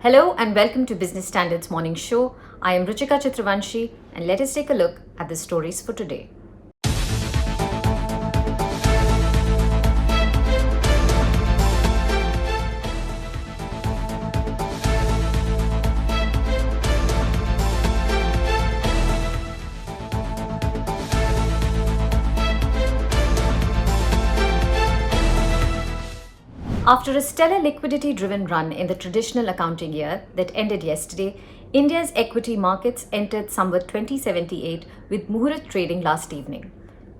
Hello and welcome to Business Standards Morning Show. I am Ruchika Chitravanshi and let us take a look at the stories for today. After a stellar liquidity-driven run in the traditional accounting year that ended yesterday, India's equity markets entered Samvat 2078 with Muhurat trading last evening.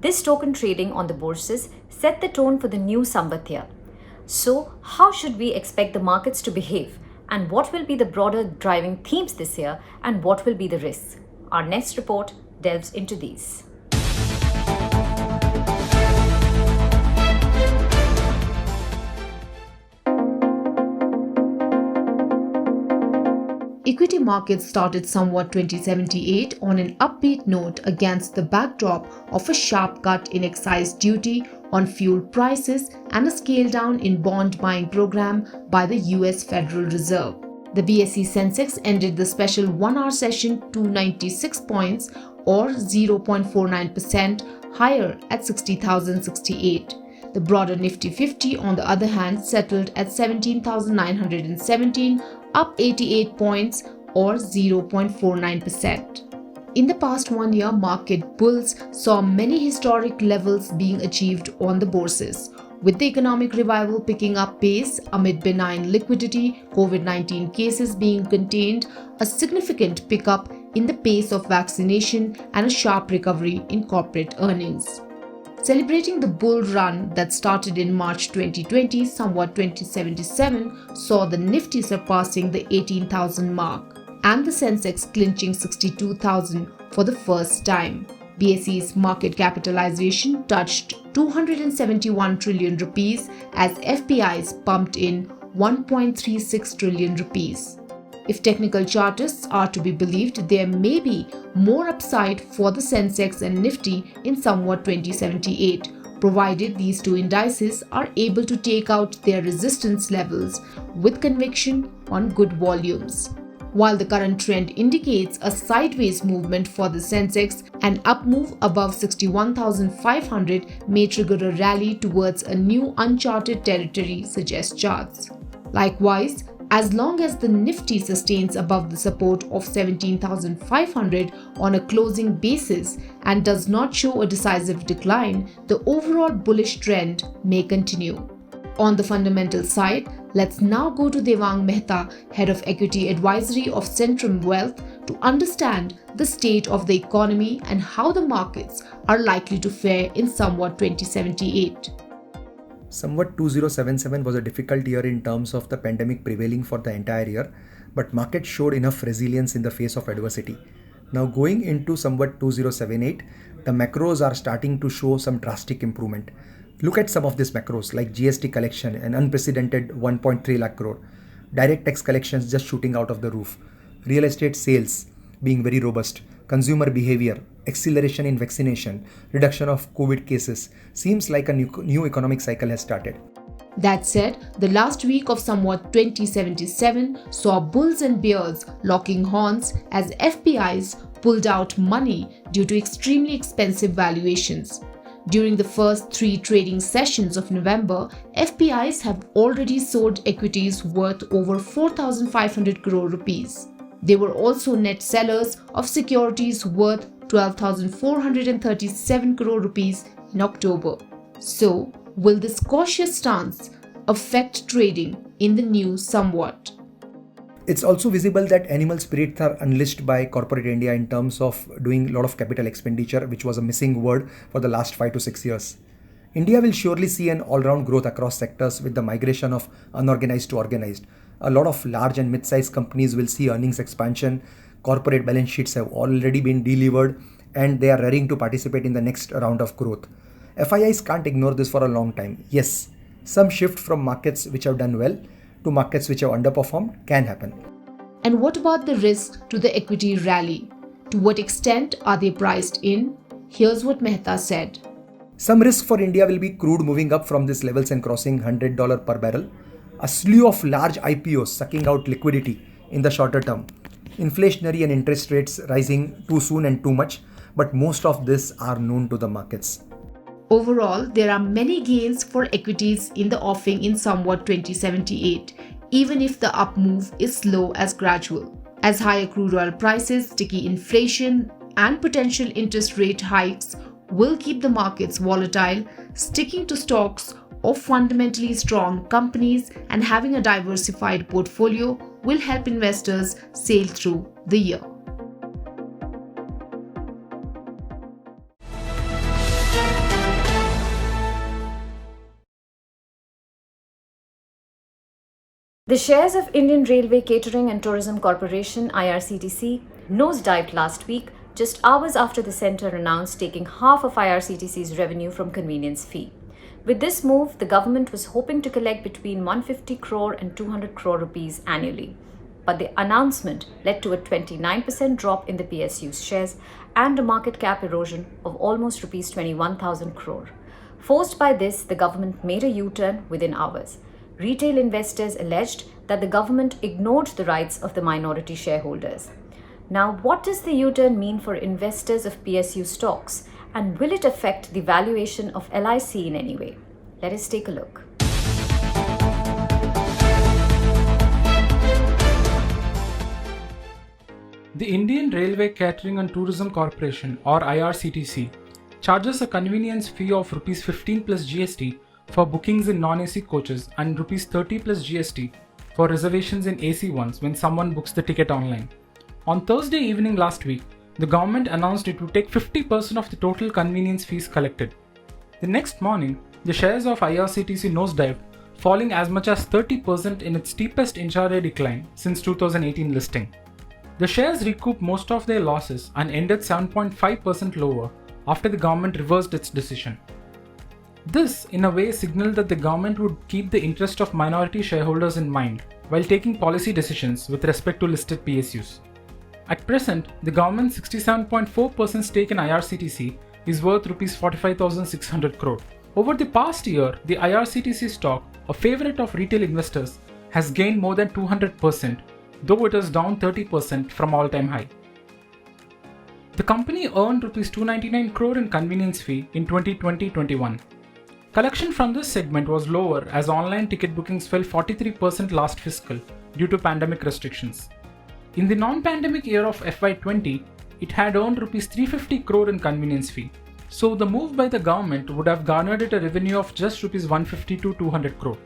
This token trading on the bourses set the tone for the new Samvat year. So, how should we expect the markets to behave? And what will be the broader driving themes this year? And what will be the risks? Our next report delves into these. Equity markets started Samvat 2078 on an upbeat note against the backdrop of a sharp cut in excise duty on fuel prices and a scale down in bond buying program by the US Federal Reserve. The BSE Sensex ended the special 1-hour session 296 points or 0.49% higher at 60,068. The broader Nifty 50, on the other hand, settled at 17,917, up 88 points or 0.49%. In the past 1 year, market bulls saw many historic levels being achieved on the bourses. With the economic revival picking up pace amid benign liquidity, COVID-19 cases being contained, a significant pickup in the pace of vaccination, and a sharp recovery in corporate earnings. Celebrating the bull run that started in March 2020, Samvat 2077 saw the Nifty surpassing the 18,000 mark and the Sensex clinching 62,000 for the first time. BSE's market capitalization touched 271 trillion rupees as FPIs pumped in 1.36 trillion rupees. If technical chartists are to be believed, there may be more upside for the Sensex and Nifty in Samvat 2078, provided these two indices are able to take out their resistance levels with conviction on good volumes. While the current trend indicates a sideways movement for the Sensex, an up move above 61,500 may trigger a rally towards a new uncharted territory, suggest charts. Likewise, as long as the Nifty sustains above the support of 17,500 on a closing basis and does not show a decisive decline, the overall bullish trend may continue. On the fundamental side, let's now go to Devang Mehta, Head of Equity Advisory of Centrum Wealth, to understand the state of the economy and how the markets are likely to fare in Samvat 2078. Samvat 2077 was a difficult year in terms of the pandemic prevailing for the entire year, but market showed enough resilience in the face of adversity. Now going into Samvat 2078, the macros are starting to show some drastic improvement. Look at some of these macros like GST collection, an unprecedented 1.3 lakh crore, direct tax collections just shooting out of the roof, real estate sales being very robust, consumer behavior, acceleration in vaccination, reduction of COVID cases. Seems like a new economic cycle has started. That said, the last week of Samvat 2077 saw bulls and bears locking horns as FPIs pulled out money due to extremely expensive valuations. During the first 3 trading sessions of November, FPIs have already sold equities worth over 4,500 crore rupees. They were also net sellers of securities worth 12,437 crore rupees in October. So, will this cautious stance affect trading in the new Samvat? It's also visible that animal spirits are unleashed by corporate India in terms of doing a lot of capital expenditure, which was a missing word for the last 5 to 6 years. India will surely see an all-round growth across sectors with the migration of unorganized to organized. A lot of large and mid-sized companies will see earnings expansion. Corporate balance sheets have already been delivered and they are raring to participate in the next round of growth. FIIs can't ignore this for a long time. Yes, some shift from markets which have done well to markets which have underperformed can happen. And what about the risk to the equity rally? To what extent are they priced in? Here's what Mehta said. Some risk for India will be crude moving up from these levels and crossing $100 per barrel. a slew of large IPOs sucking out liquidity in the shorter term, inflationary and interest rates rising too soon and too much, but most of this are known to the markets. Overall, there are many gains for equities in the offing in somewhat 2078, even if the up move is slow as gradual, as higher crude oil prices, sticky inflation, and potential interest rate hikes will keep the markets volatile. Sticking to stocks of fundamentally strong companies and having a diversified portfolio will help investors sail through the year. The shares of Indian Railway Catering and Tourism Corporation (IRCTC) nosedived last week, just hours after the centre announced taking half of IRCTC's revenue from convenience fee. With this move, the government was hoping to collect between 150 crore and 200 crore rupees annually. But the announcement led to a 29% drop in the PSU's shares and a market cap erosion of almost rupees 21,000 crore. Forced by this, the government made a U-turn within hours. Retail investors alleged that the government ignored the rights of the minority shareholders. Now, what does the U-turn mean for investors of PSU stocks, and will it affect the valuation of LIC in any way? Let us take a look. The Indian Railway Catering and Tourism Corporation, or IRCTC, charges a convenience fee of Rs 15 plus GST for bookings in non-AC coaches and Rs 30 plus GST for reservations in AC ones when someone books the ticket online. On Thursday evening last week, the government announced it would take 50% of the total convenience fees collected. The next morning, the shares of IRCTC nosedived, falling as much as 30% in its steepest intraday decline since 2018 listing. The shares recouped most of their losses and ended 7.5% lower after the government reversed its decision. This, in a way, signaled that the government would keep the interest of minority shareholders in mind while taking policy decisions with respect to listed PSUs. At present, the government's 67.4% stake in IRCTC is worth Rs 45,600 crore. Over the past year, the IRCTC stock, a favorite of retail investors, has gained more than 200%, though it is down 30% from all-time high. The company earned Rs 299 crore in convenience fee in 2020-21. Collection from this segment was lower as online ticket bookings fell 43% last fiscal due to pandemic restrictions. In the non-pandemic year of FY20, it had earned Rs 350 crore in convenience fee, so the move by the government would have garnered it a revenue of just Rs 150 to 200 crore.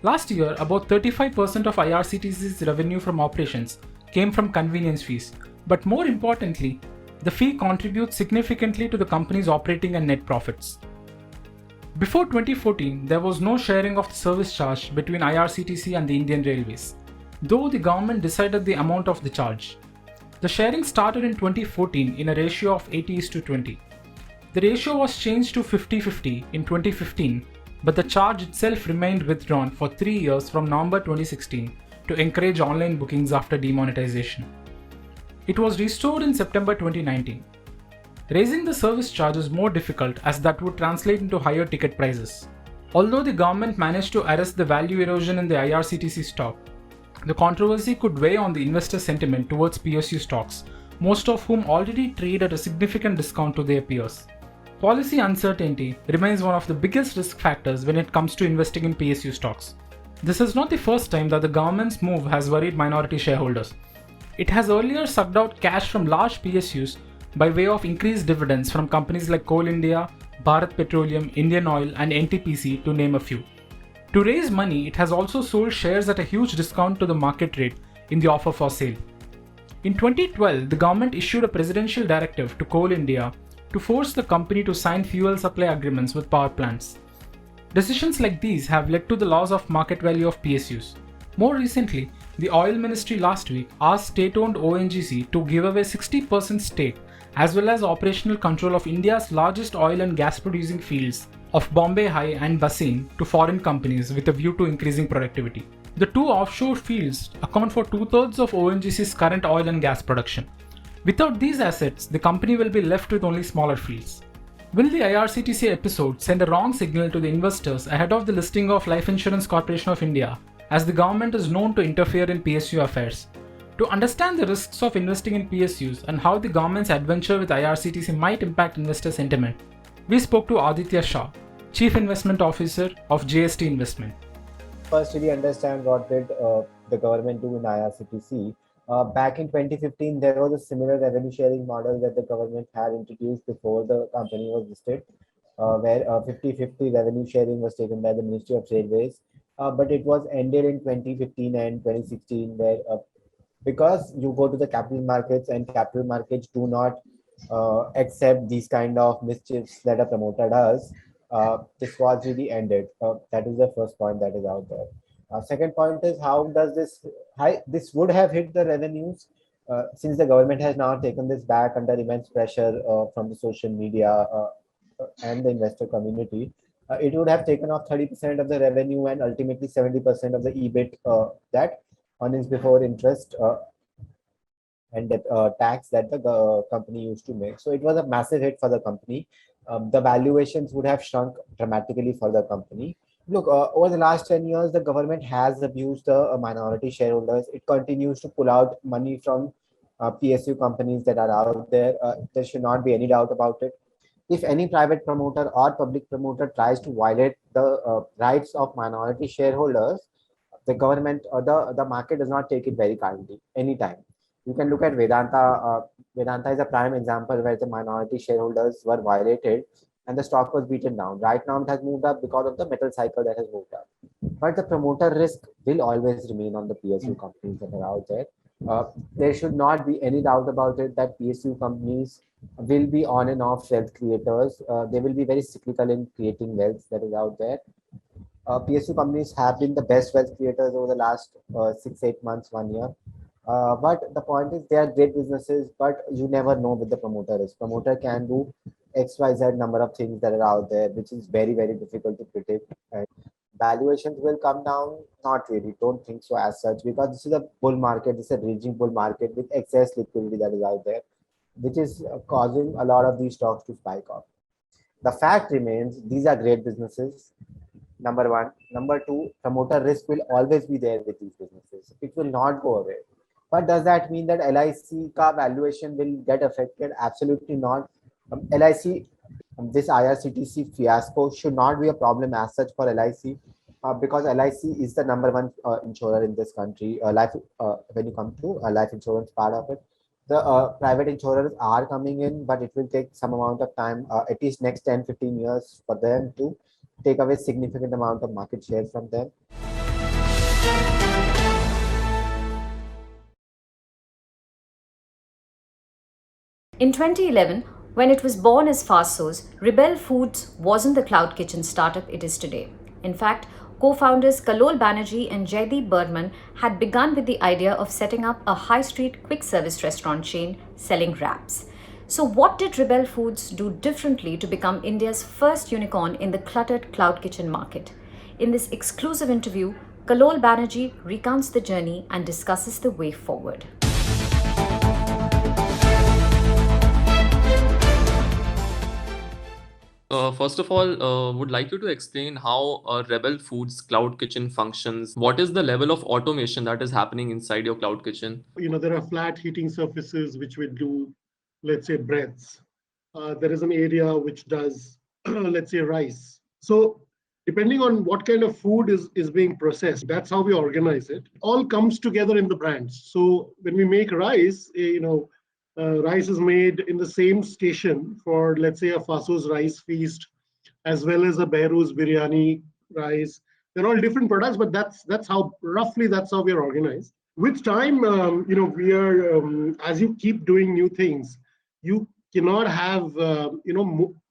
Last year, about 35% of IRCTC's revenue from operations came from convenience fees, but more importantly, the fee contributes significantly to the company's operating and net profits. Before 2014, there was no sharing of the service charge between IRCTC and the Indian Railways, though the government decided the amount of the charge. The sharing started in 2014 in a ratio of 80:20. The ratio was changed to 50-50 in 2015, but the charge itself remained withdrawn for 3 years from November 2016 to encourage online bookings after demonetization. It was restored in September 2019. Raising the service charge is more difficult as that would translate into higher ticket prices. Although the government managed to arrest the value erosion in the IRCTC stock, the controversy could weigh on the investor sentiment towards PSU stocks, most of whom already trade at a significant discount to their peers. Policy uncertainty remains one of the biggest risk factors when it comes to investing in PSU stocks. This is not the first time that the government's move has worried minority shareholders. It has earlier sucked out cash from large PSUs by way of increased dividends from companies like Coal India, Bharat Petroleum, Indian Oil, and NTPC, to name a few. To raise money, it has also sold shares at a huge discount to the market rate in the offer for sale. In 2012, the government issued a presidential directive to Coal India to force the company to sign fuel supply agreements with power plants. Decisions like these have led to the loss of market value of PSUs. More recently, the Oil Ministry last week asked state-owned ONGC to give away 60% stake as well as operational control of India's largest oil and gas producing fields of Bombay High and Bassein to foreign companies with a view to increasing productivity. The two offshore fields account for 2/3 of ONGC's current oil and gas production. Without these assets, the company will be left with only smaller fields. Will the IRCTC episode send a wrong signal to the investors ahead of the listing of Life Insurance Corporation of India, as the government is known to interfere in PSU affairs? To understand the risks of investing in PSUs and how the government's adventure with IRCTC might impact investor sentiment, we spoke to Aditya Shah, Chief Investment Officer of JST Investment. First, really understand what did the government do in IRCTC. Back in 2015, there was a similar revenue sharing model that the government had introduced before the company was listed, where 50-50 revenue sharing was taken by the Ministry of Railways. But it was ended in 2015 and 2016, where because you go to the capital markets and capital markets do not accept these kind of mischiefs that a promoter does, this was really ended. That is the first point that is out there. Second point is how does this would have hit the revenues since the government has now taken this back under immense pressure from the social media and the investor community. It would have taken off 30% of the revenue and ultimately 70% of the EBIT, that earnings before interest and tax that the company used to make. So it was a massive hit for the company. The valuations would have shrunk dramatically for the company. Look, over the last 10 years, the government has abused the minority shareholders. It continues to pull out money from PSU companies that are out there. There should not be any doubt about it. If any private promoter or public promoter tries to violate the rights of minority shareholders, the government or the market does not take it very kindly anytime. You can look at Vedanta. Vedanta is a prime example where the minority shareholders were violated and the stock was beaten down. Right now, it has moved up because of the metal cycle that has moved up. But the promoter risk will always remain on the PSU companies that are out there. There should not be any doubt about it that PSU companies will be on and off wealth creators. They will be very cyclical in creating wealth that is out there. PSU companies have been the best wealth creators over the last 6-8 months, 1 year. But the point is, they are great businesses, but you never know with the promoter is. Promoter can do XYZ number of things that are out there, which is very, very difficult to predict. And valuations will come down. Not really. Don't think so as such, because this is a bull market. This is a raging bull market with excess liquidity that is out there, which is causing a lot of these stocks to spike up. The fact remains, these are great businesses. Number one. Number two, promoter risk will always be there with these businesses. It will not go away. But does that mean that LIC ka valuation will get affected? Absolutely not. LIC, this IRCTC fiasco should not be a problem as such for LIC, because LIC is the number one insurer in this country. When you come to life insurance part of it, the private insurers are coming in, but it will take some amount of time, at least next 10-15 years, for them to take away significant amount of market share from them. In 2011, when it was born as Fasos, Rebel Foods wasn't the cloud kitchen startup it is today. In fact, co-founders Kalol Banerjee and Jaideep Burman had begun with the idea of setting up a high-street quick-service restaurant chain selling wraps. So what did Rebel Foods do differently to become India's first unicorn in the cluttered cloud kitchen market? In this exclusive interview, Kalol Banerjee recounts the journey and discusses the way forward. First of all, would like you to explain how Rebel Foods Cloud Kitchen functions. What is the level of automation that is happening inside your cloud kitchen? There are flat heating surfaces which will do, let's say, breads. There is an area which does, let's say, rice. So depending on what kind of food is being processed, that's how we organize it. All comes together in the brands. So when we make rice, rice is made in the same station for, let's say, a Fasos rice feast, as well as a Behrouz biryani rice. They're all different products, but that's how we are organized. With time, we are, as you keep doing new things, you cannot have,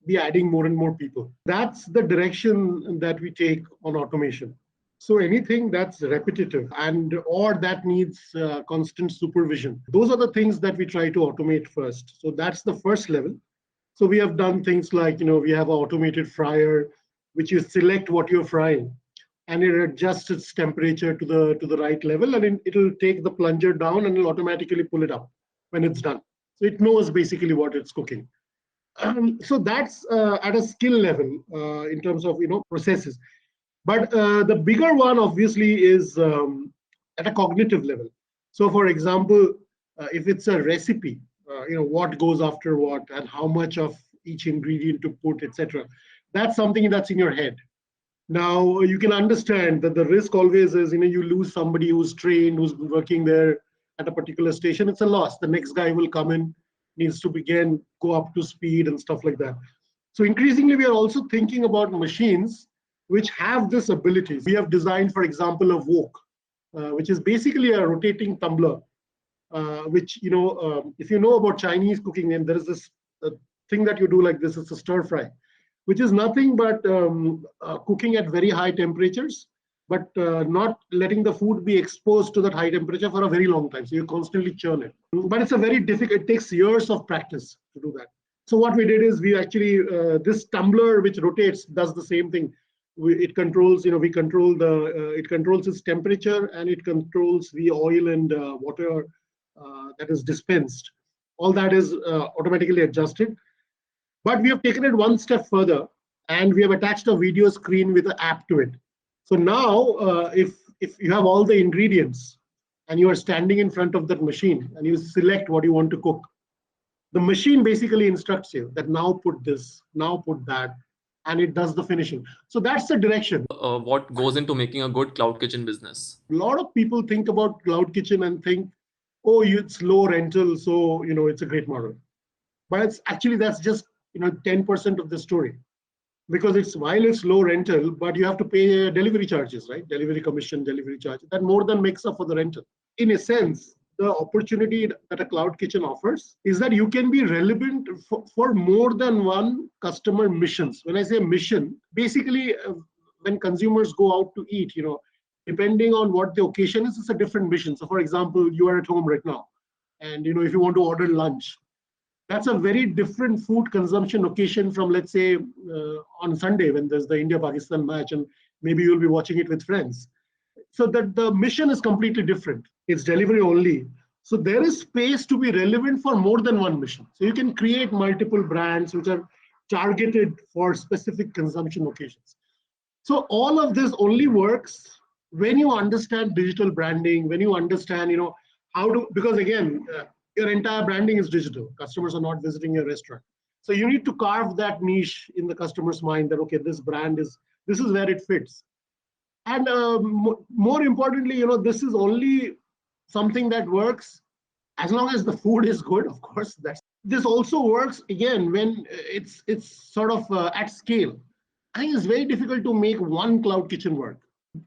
be adding more and more people. That's the direction that we take on automation. So anything that's repetitive or that needs constant supervision, those are the things that we try to automate first. So that's the first level. So we have done things like, we have an automated fryer, which you select what you're frying, and it adjusts its temperature to the right level, and it'll take the plunger down and it'll automatically pull it up when it's done. So it knows basically what it's cooking. So that's at a skill level in terms of processes. But the bigger one obviously is at a cognitive level. So, for example, if it's a recipe, what goes after what and how much of each ingredient to put, etc. That's something that's in your head. Now you can understand that the risk always is, you lose somebody who's trained, who's working there at a particular station. It's a loss. The next guy will come in, needs to begin, go up to speed and stuff like that. So increasingly, we are also thinking about machines which have this ability. We have designed, for example, a wok, which is basically a rotating tumbler, which, if you know about Chinese cooking, and there is this thing that you do like this, it's a stir fry, which is nothing but cooking at very high temperatures, but not letting the food be exposed to that high temperature for a very long time. So you constantly churn it. But it's a very difficult, it takes years of practice to do that. So what we did is we actually, this tumbler which rotates does the same thing. It controls, we control it controls its temperature, and it controls the oil and water that is dispensed. All that is automatically adjusted. But we have taken it one step further, and we have attached a video screen with an app to it. So now, if you have all the ingredients and you are standing in front of that machine and you select what you want to cook, the machine basically instructs you that now put this, now put that, and it does the finishing. So that's the direction. What goes into making a good cloud kitchen business? A lot of people think about cloud kitchen and think, oh, it's low rental, so it's a great model. But it's actually, that's just 10% of the story, because while it's low rental, but you have to pay delivery charges, right? Delivery commission, delivery charge. That more than makes up for the rental. In a sense, the opportunity that a cloud kitchen offers is that you can be relevant for more than one customer missions. When I say mission, basically when consumers go out to eat, depending on what the occasion is, it's a different mission. So for example, you are at home right now, and if you want to order lunch, that's a very different food consumption occasion from, let's say, on Sunday when there's the India-Pakistan match, and maybe you'll be watching it with friends. So that the mission is completely different. It's delivery only. So there is space to be relevant for more than one mission. So you can create multiple brands which are targeted for specific consumption occasions. So all of this only works when you understand digital branding, when you understand, because again, your entire branding is digital. Customers are not visiting your restaurant. So you need to carve that niche in the customer's mind that, okay, this is where it fits. And more importantly, this is only something that works as long as the food is good, of course. This also works, again, when it's sort of at scale. I think it's very difficult to make one cloud kitchen work.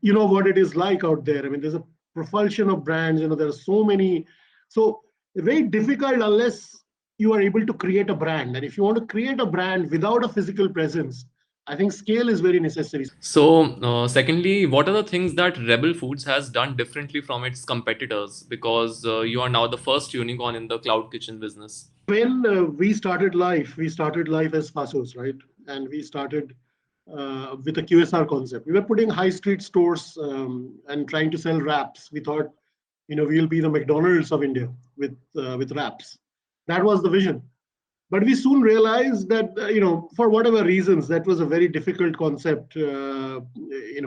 You know what it is like out there. I mean, there's a propulsion of brands, there are so many. So very difficult unless you are able to create a brand. And if you want to create a brand without a physical presence, I think scale is very necessary. So, secondly, what are the things that Rebel Foods has done differently from its competitors? Because you are now the first unicorn in the cloud kitchen business. When we started life as Pasos, right? And we started with a QSR concept. We were putting high street stores and trying to sell wraps. We thought, we'll be the McDonald's of India with wraps. That was the vision. But we soon realized that, for whatever reasons, that was a very difficult concept,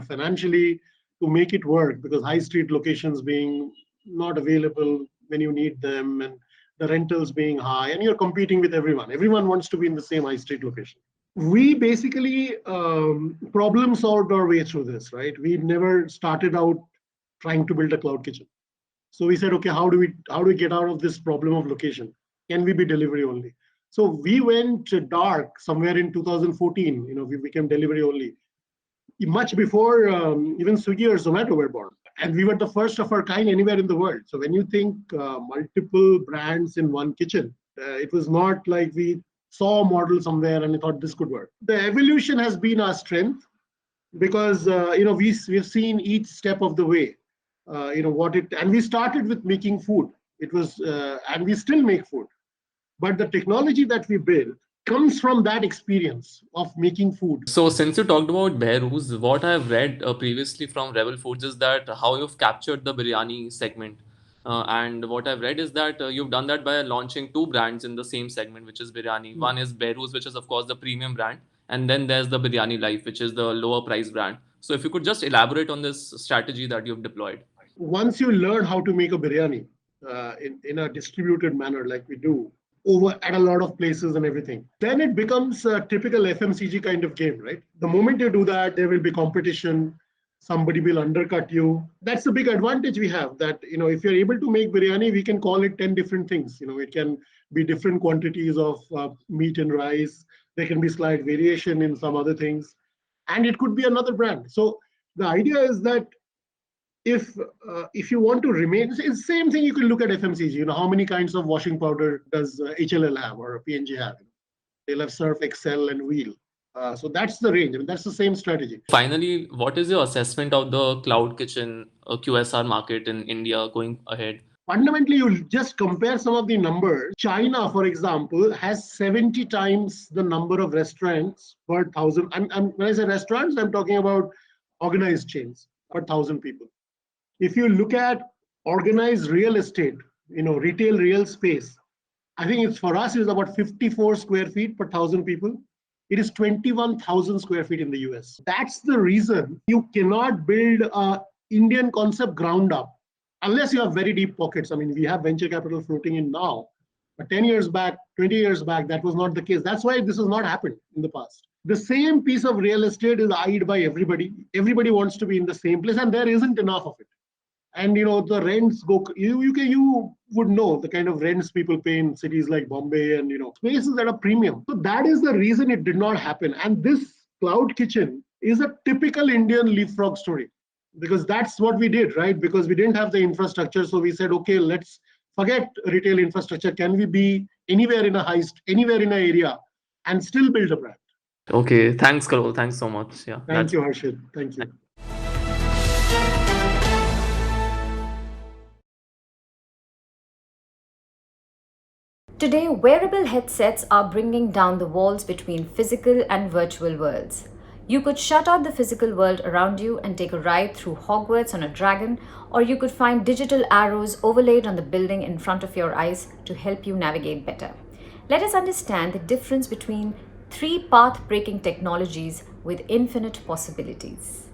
financially to make it work, because high street locations being not available when you need them, and the rentals being high, and you're competing with everyone. Everyone wants to be in the same high street location. We basically problem solved our way through this, right? We never started out trying to build a cloud kitchen. So we said, okay, how do we get out of this problem of location? Can we be delivery only? So we went dark somewhere in 2014. We became delivery only, much before even Swiggy or Zomato were born. And we were the first of our kind anywhere in the world. So when you think multiple brands in one kitchen, it was not like we saw a model somewhere and we thought this could work. The evolution has been our strength, because we've seen each step of the way. And we started with making food. It was, and we still make food. But the technology that we built comes from that experience of making food. So, since you talked about Behrooz, what I've read previously from Rebel Foods is that how you've captured the biryani segment. And what I've read is that you've done that by launching two brands in the same segment, which is biryani. One is Behrooz, which is of course the premium brand, and then there's the Biryani Life, which is the lower price brand. So if you could just elaborate on this strategy that you've deployed. Once you learn how to make a biryani in a distributed manner, like we do over at a lot of places and everything, then it becomes a typical FMCG kind of game, right? The moment you do that, there will be competition. Somebody will undercut you. That's the big advantage we have, that, if you're able to make biryani, we can call it 10 different things. It can be different quantities of meat and rice. There can be slight variation in some other things, and it could be another brand. So the idea is that if you want to remain, it's the same thing. You can look at FMCG. How many kinds of washing powder does HLL have or P&G have? They'll have Surf, Excel, and Wheel. So that's the range. That's the same strategy. Finally, what is your assessment of the cloud kitchen QSR market in India going ahead? Fundamentally, you just compare some of the numbers. China, for example, has 70 times the number of restaurants per 1,000. When I say restaurants, I'm talking about organized chains per 1,000 people. If you look at organized real estate, retail real space, I think for us is about 54 square feet per 1,000 people. It is 21,000 square feet in the US. That's the reason you cannot build an Indian concept ground up unless you have very deep pockets. We have venture capital floating in now, but 10 years back, 20 years back, that was not the case. That's why this has not happened in the past. The same piece of real estate is eyed by everybody. Everybody wants to be in the same place, and there isn't enough of it. And the rents go, you would know the kind of rents people pay in cities like Bombay and spaces that are premium. So that is the reason it did not happen. And this cloud kitchen is a typical Indian leapfrog story, because that's what we did, right? Because we didn't have the infrastructure. So we said, okay, let's forget retail infrastructure. Can we be anywhere in a heist, anywhere in an area, and still build a brand? Okay, thanks, Karol. Thanks so much. Yeah. Thank you, Harshit. Thank you. Today, wearable headsets are bringing down the walls between physical and virtual worlds. You could shut out the physical world around you and take a ride through Hogwarts on a dragon, or you could find digital arrows overlaid on the building in front of your eyes to help you navigate better. Let us understand the difference between three path-breaking technologies with infinite possibilities.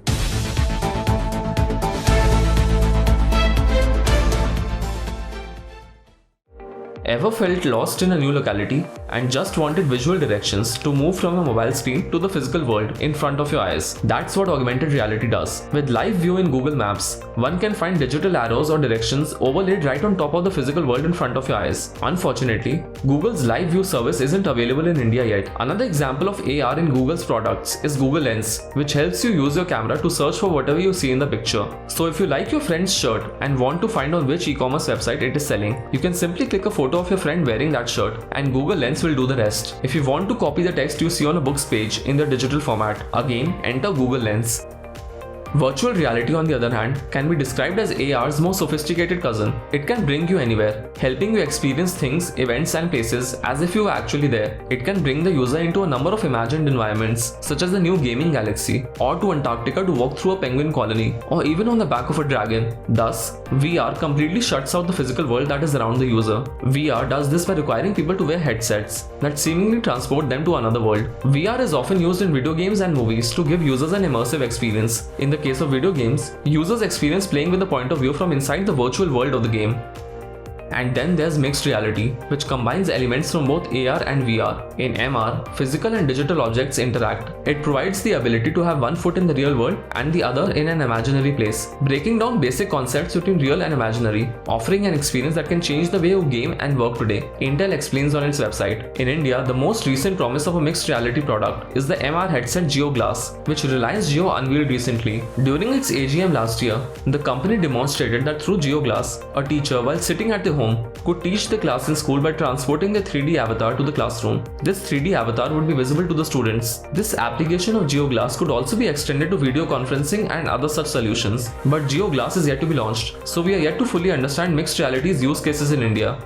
Ever felt lost in a new locality and just wanted visual directions to move from a mobile screen to the physical world in front of your eyes? That's what augmented reality does. With Live View in Google Maps, one can find digital arrows or directions overlaid right on top of the physical world in front of your eyes. Unfortunately, Google's Live View service isn't available in India yet. Another example of AR in Google's products is Google Lens, which helps you use your camera to search for whatever you see in the picture. So if you like your friend's shirt and want to find on which e-commerce website it is selling, you can simply click a photo of your friend wearing that shirt and Google Lens will do the rest. If you want to copy the text you see on a book's page in the digital format, again enter Google Lens. Virtual reality, on the other hand, can be described as AR's more sophisticated cousin. It can bring you anywhere, helping you experience things, events and places as if you were actually there. It can bring the user into a number of imagined environments, such as the new gaming galaxy, or to Antarctica to walk through a penguin colony, or even on the back of a dragon. Thus, VR completely shuts out the physical world that is around the user. VR does this by requiring people to wear headsets that seemingly transport them to another world. VR is often used in video games and movies to give users an immersive experience. In the case of video games, users experience playing with the point of view from inside the virtual world of the game. And then there's mixed reality, which combines elements from both AR and VR. In MR, physical and digital objects interact. It provides the ability to have one foot in the real world and the other in an imaginary place, breaking down basic concepts between real and imaginary, offering an experience that can change the way you game and work today. Intel explains on its website. In India, the most recent promise of a mixed reality product is the MR headset JioGlass, which Reliance Jio unveiled recently. During its AGM last year, the company demonstrated that through JioGlass, a teacher, while sitting at the home, could teach the class in school by transporting the 3D avatar to the classroom. This 3D avatar would be visible to the students. This application of JioGlass could also be extended to video conferencing and other such solutions. But JioGlass is yet to be launched, so we are yet to fully understand mixed reality's use cases in India.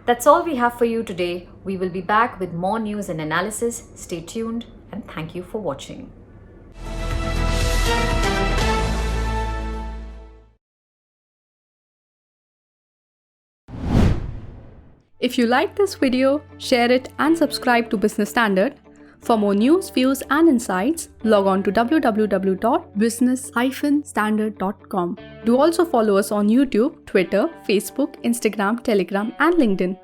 That's all we have for you today. We will be back with more news and analysis. Stay tuned. and thank you for watching. If you liked this video, share it and subscribe to Business Standard. For more news, views and insights, log on to www.business-standard.com. Do also follow us on YouTube, Twitter, Facebook, Instagram, Telegram and LinkedIn.